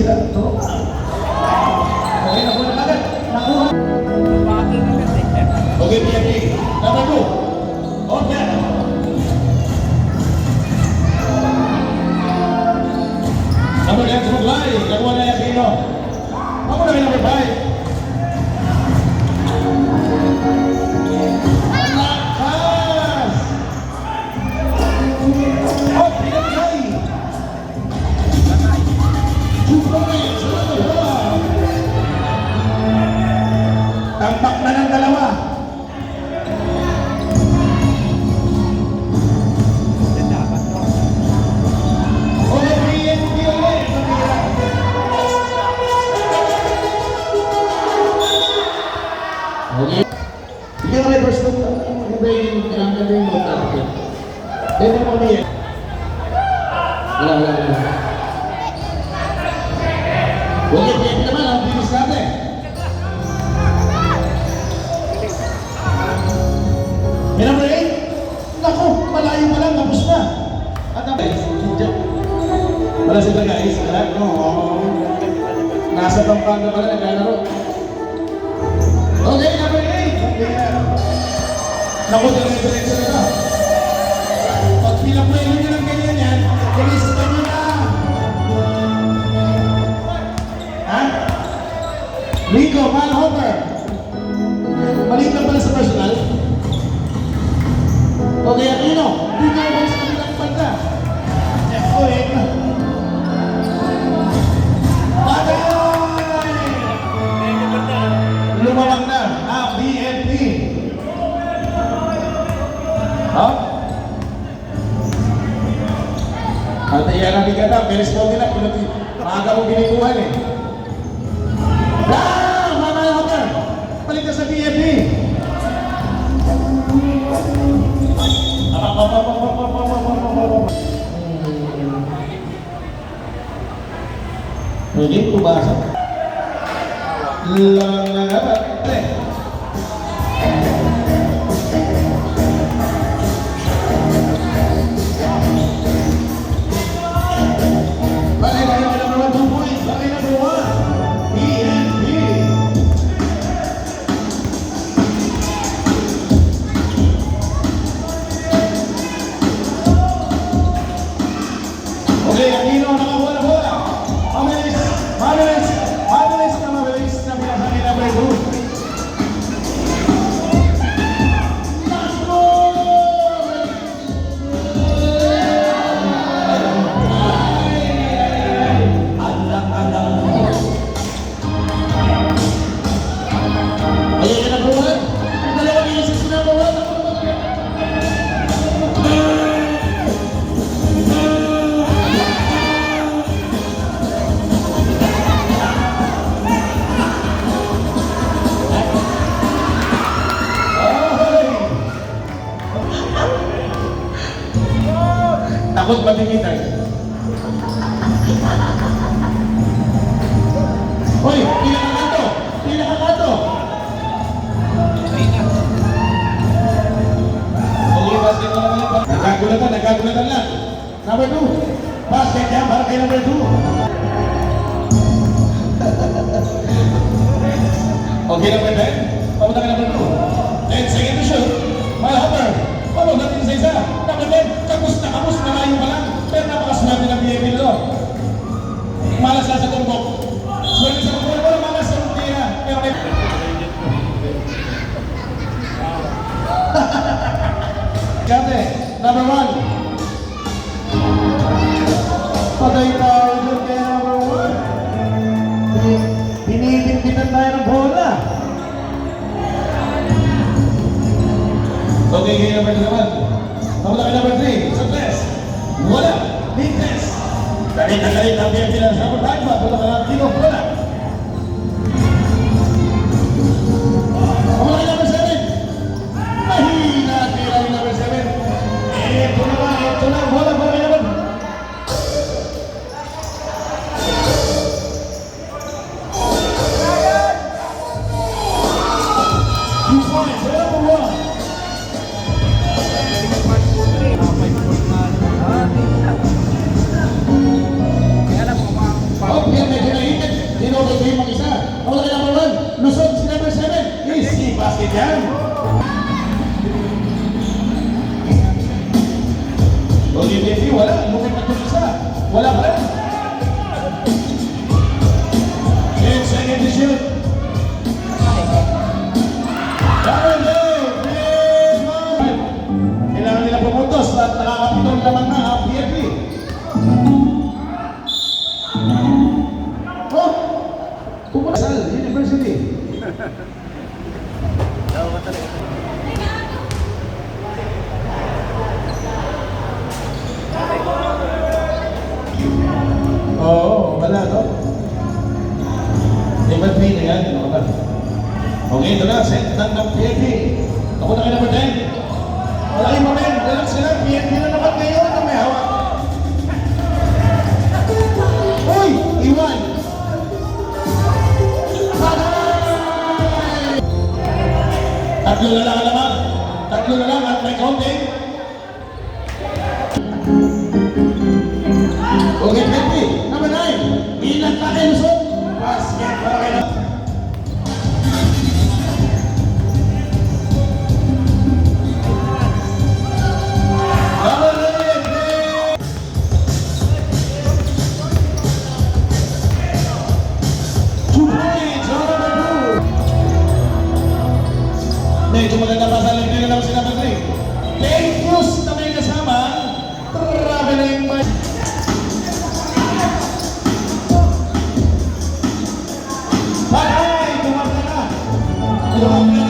sila. Ito. Okay, nakuha na agad. Nakuha. Okay, PFP. Number 2. Okay. Number 10, Sumaglay. Nakuha na yung Aquino. Ako na number 5. Tampak na ng dalawa. Okay. Bigyan ka reverse look. Mag-breaking, kailangan ka yung mag-tapos. Dito mo niya. Wala. Okay, dito naman, ang bilis natin. May number 8. Naku, malayo pa lang, tapos na. At ang wala sila guys. Nasa Pampanga pala, naglalaro. Okay, number 8. Naku, diretso na ito. Pag pinapuelo nyo ng ganyan yan, ilista nyo na. Ha? Rico, Manhopper. Maliit lang pala sa personal. Okay, Aquino, hindi nga ba sa kanilang banda? F-O-N. Patay! Lumawang na. BNP. Ha? Patayan ang bigatan. Very small nila. Maaga mong binikuhan eh. Mama Hocker! Balik ka sa BNP. Hindi ko basa. Okay, Aquino, nakakuha na bola. Mabilis na bilang sa number 2. Last goal! Alang. Ayun na buwan. Dalawang isis na buwan. Takot matingitay. Hoy, pinakakanto. Okay, basket na naman. Nagkagulatan lang. Number 2. Basket yan, para kay number 2. Okay, number 10. Pamunta ka number 2. And second to shoot. Malhopper. Pamunta natin sa isa. Number 10. Kapus na layo pa lang. Pero napakaswerte ng BNP nito. Malas lang sa tumbok. Swerte sa tumbok. Wala malas sa rutina. Pero may... Kate, number 1. Patay tayo dyan kaya number 1. Pinipinpitan tayo ng bola. Okay, kaya number 2 naman. Pamunta ka number 3. Success. Wala. Weakness. Galit ang BNP na sa number 5. Pamunta ka ng Aquino. Wala. Pamunta ka number 7. Mahina. Tira yung number 7. Ito na. Wala. Oo, wala to. Di ba pay na yan? Ano ka ba? Okay, ito na. Set ng PNP. Ako na kayo naman din. Wala kayo mamen. Relax sila. PNP na naman ngayon. Ano may hawak? Uy! Iwan! Patay! Tatlo na lang alaman. Tatlo na lang at may counting. Okay, PNP. Number 9. Ilan pa kayo lusot? Basket. Para kayo na. Medyo maganda pa sa link nila lang si number 3. Thank you na may kasama. Traveling by... Patay! Tumama na!